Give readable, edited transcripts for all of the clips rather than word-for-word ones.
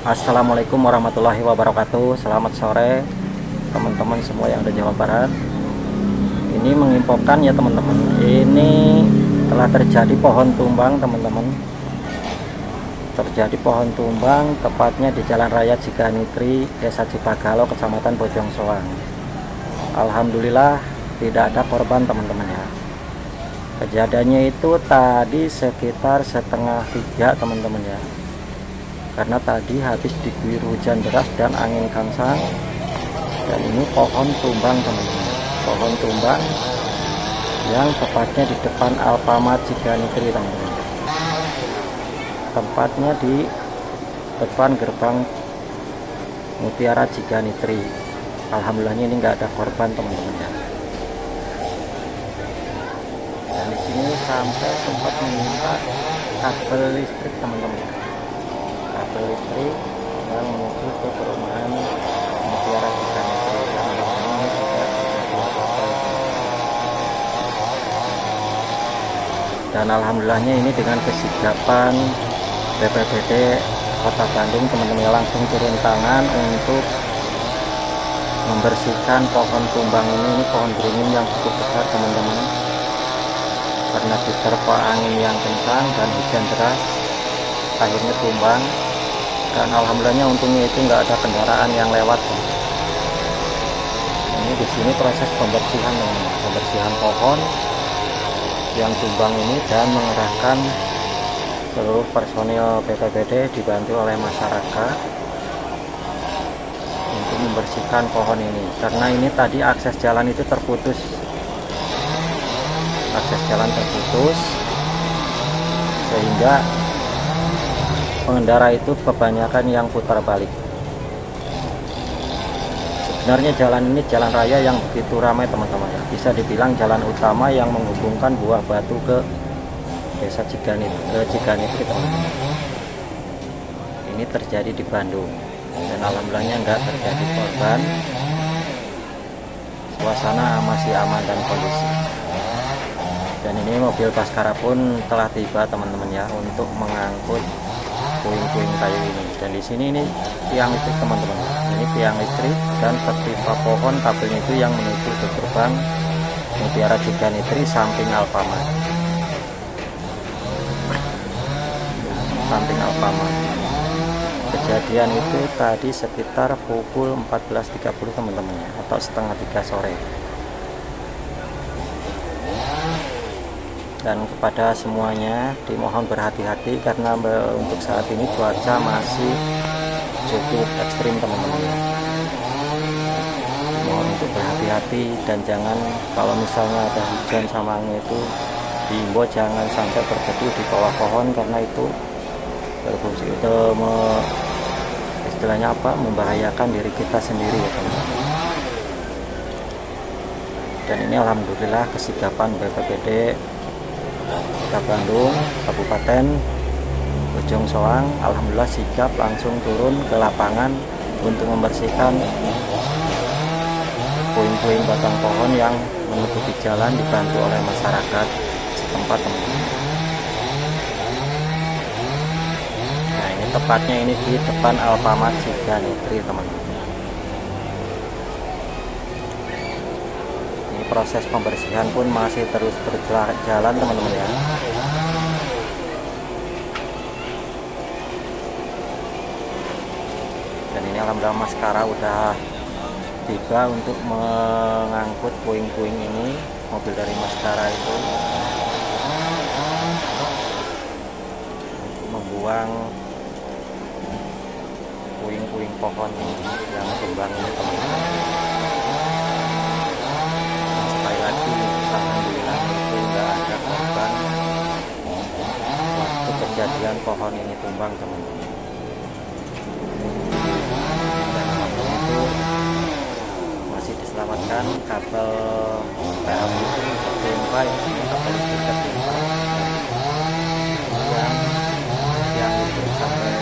Assalamualaikum warahmatullahi wabarakatuh. Selamat sore teman-teman semua yang ada Jawa Barat. Ini menginfokan ya teman-teman, ini telah terjadi pohon tumbang teman-teman. Terjadi pohon tumbang tepatnya di Jalan Raya Ciganitri, Desa Cipagalo, Kecamatan Bojong Soang. Alhamdulillah tidak ada korban teman-teman ya. Kejadiannya itu tadi sekitar 2:30 teman-teman ya. Karena tadi habis diguyur hujan deras dan angin kencang, dan ini pohon tumbang teman-teman. Pohon tumbang yang tepatnya di depan Alfamart Ciganitri teman-teman. Tempatnya di depan gerbang Mutiara Ciganitri. Alhamdulillahnya ini nggak ada korban teman-teman ya. Dan di sini sampai sempat menimpa kabel listrik teman-teman. Kabel listrik yang menuju ke perumahan Mutiara Ciganitri. Dan alhamdulillahnya ini dengan kesigapan BPBD Kota Bandung teman-teman langsung turun tangan untuk membersihkan pohon tumbang ini pohon beringin yang cukup besar teman-teman, karena diterpa angin yang kencang dan hujan deras akhirnya tumbang. Dan alhamdulillahnya untungnya itu nggak ada kendaraan yang lewat. Ini di sini proses pembersihan pohon yang tumbang ini dan mengerahkan seluruh personil BPBD dibantu oleh masyarakat untuk membersihkan pohon ini, karena ini tadi akses jalan itu terputus. Sehingga pengendara itu kebanyakan yang putar balik. Sebenarnya jalan ini jalan raya yang begitu ramai teman-teman ya. Bisa dibilang jalan utama yang menghubungkan Buah Batu ke Desa Ciganitri teman-teman. Ini terjadi di Bandung dan alhamdulillahnya enggak terjadi korban. Suasana masih aman dan kondusif. Dan ini mobil Baskara pun telah tiba teman-teman ya untuk mengangkut puing-puing kayu ini. Dan di sini ini tiang listrik teman-teman. Ini tiang listrik dan tertimpa pohon kabelnya itu yang menuju ke gerbang Mutiara Ciganitri samping Alfamart. Kejadian itu tadi sekitar pukul 14.30 teman-teman ya, atau 2:30 sore. Dan kepada semuanya dimohon berhati-hati karena untuk saat ini cuaca masih cukup ekstrim teman-teman ya. Mohon untuk berhati-hati dan jangan, kalau misalnya ada hujan sama angin itu diimbau jangan sampai berteduh di bawah pohon, karena itu berfungsi itu istilahnya membahayakan diri kita sendiri ya teman-teman. Dan ini alhamdulillah kesigapan BPBD Kota Bandung Kabupaten Bojong Soang alhamdulillah sigap langsung turun ke lapangan untuk membersihkan puing-puing batang pohon yang menutupi jalan, dibantu oleh masyarakat setempat teman-teman. Nah ini tepatnya ini di depan Alfamart Ciganitri teman-teman. Proses pembersihan pun masih terus berjalan teman-teman ya. Dan ini alhamdulillah Baskara udah tiba untuk mengangkut puing-puing ini. Mobil dari Baskara itu untuk membuang puing-puing pohon yang tumbang ini teman-teman. Alhamdulillah itu enggak ada korban waktu kejadian pohon ini tumbang teman-teman. Dan alhamdulillah itu masih diselamatkan kabel PLN tertimpa ya, kabel listrik tertimpa yang listrik sampai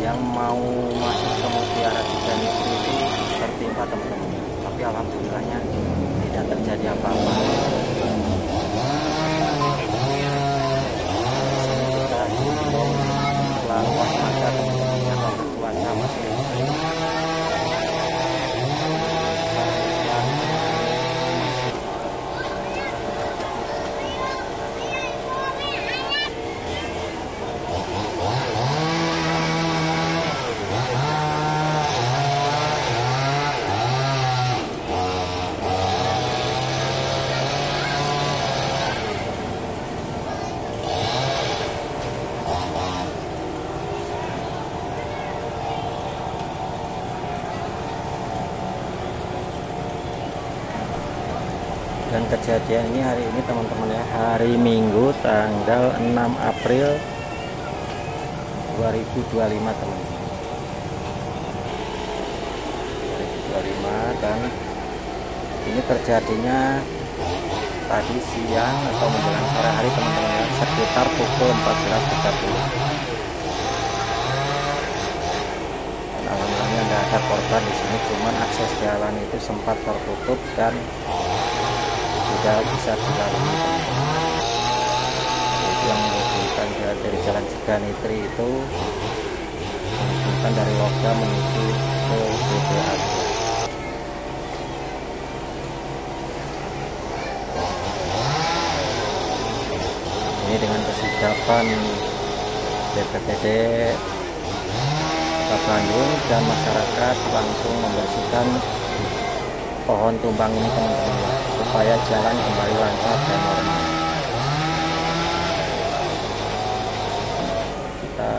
yang mau masuk ke Mutiara Ciganitri itu tertimpa teman-teman. Tapi alhamdulillahnya tidak terjadi apa-apa. Kita selalu waspada teman-teman. Dan kejadian ini hari ini teman-teman ya, hari Minggu tanggal 6 April 2025 teman-teman. 2025, dan ini terjadinya tadi siang atau menjelang sore hari teman-teman ya, sekitar pukul 14.30. Alhamdulillah nggak ada korban di sini, cuman akses jalan itu sempat tertutup dan tidak bisa dilalui. Itu yang menghubungkan dari jalan Ciganitri itu, menghubungkan dari Loga menuju ke BPA. Ini dengan kesigapan BPBD Kota Bandung dan masyarakat langsung membersihkan pohon tumbang ini teman-teman ya, supaya jalan kembali lancar dan normal. Kita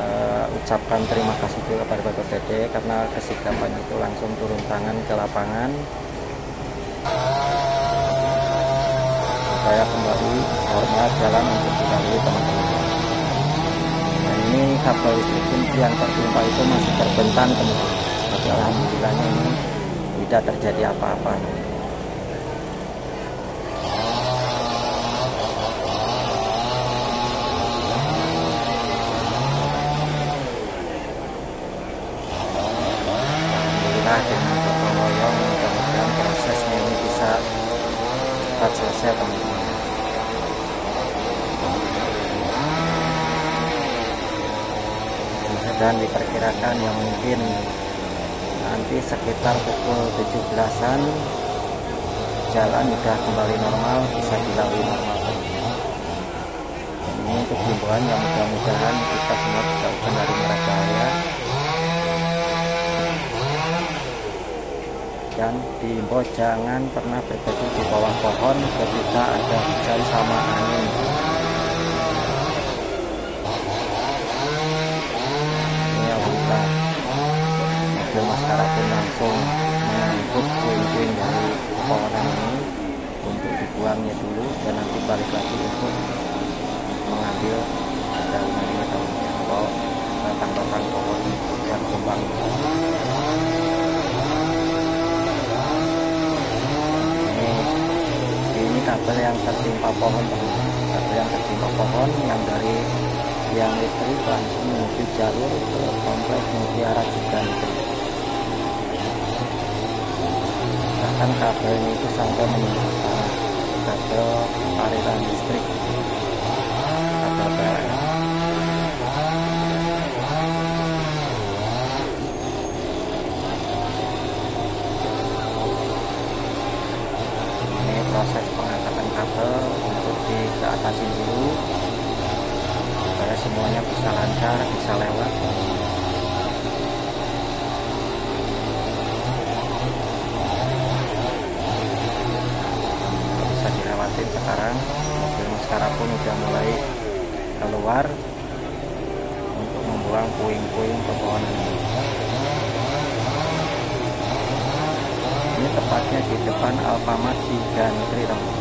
ucapkan terima kasih juga kepada BPBD karena kesigapan itu langsung turun tangan ke lapangan supaya kembali normal jalan untuk dilalui teman-teman. Dan ini kabel listrik yang tertimpa itu masih terbentang teman-teman, tapi alhamdulillahnya ini tidak terjadi apa-apa. Alhamdulillah dengan gotong royong, mudah-mudahan prosesnya ini bisa cepat selesai teman-teman. Dan diperkirakan yang mungkin nanti sekitar pukul 17-an jalan sudah kembali normal, bisa dilalui normal. Dan ini untuk himbauan yang mudah-mudahan kita semua dijauhkan dari mara bahaya, dan diimbau jangan pernah berteduh di bawah pohon ketika ada hujan sama angin. Mobil maskara pun langsung mengangkut puing-puing dari pohonan ini untuk dibuangnya dulu, dan nanti balik lagi untuk mengambil dedaunan ini atau batang-batang pohon yang tumbang. Ini kabel yang tertimpa pohon teman-teman, kabel yang tertimpa pohon yang dari tiang listrik langsung menuju jalur ke kompleks Mutiara Ciganitri. Bahkan kabelnya itu sampai menembus kabel aliran listrik, kabel PLN. Ini proses pengangkatan kabel untuk diatasin dulu supaya semuanya bisa lancar, bisa lewat. Bisa dilewatin sekarang. Mobil maskara pun udah mulai keluar untuk membuang puing-puing pepohonan ini. Ini tepatnya di depan Alfamart Ciganitri teman-teman.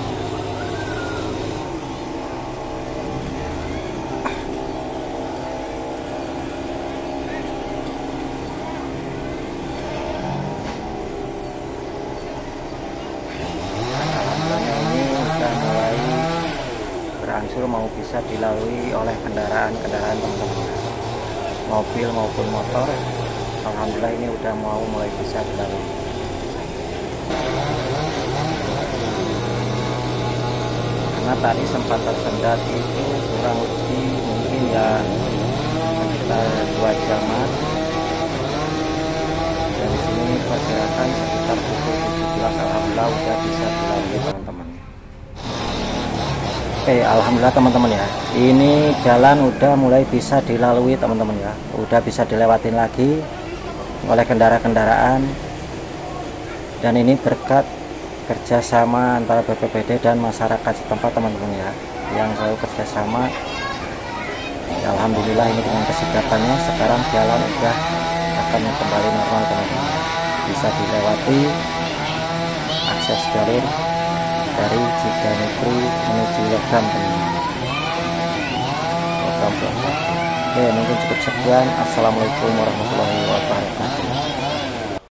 Berangsur mau bisa dilalui oleh kendaraan-kendaraan teman-teman, mobil maupun motor. Alhamdulillah ini udah mulai bisa dilalui. Karena tadi sempat tersendat itu kurang lebih mungkin ya sekitar 2 jaman. Dari sini perkirakan sekitar pukul 17, alhamdulillah udah bisa dilalui teman-teman. Oke, alhamdulillah teman-teman ya, ini jalan udah mulai bisa dilalui teman-teman ya, udah bisa dilewatin lagi oleh kendaraan-kendaraan. Dan ini berkat kerjasama antara BPBD dan masyarakat setempat teman-teman ya, yang selalu kerjasama. Ya, alhamdulillah ini dengan kesigapannya sekarang jalan udah akan kembali normal teman-teman, bisa dilewati akses jalur dari Ciganjur menuju Logam teman-teman. Oke, mungkin cukup sekian. Assalamualaikum warahmatullahi wabarakatuh.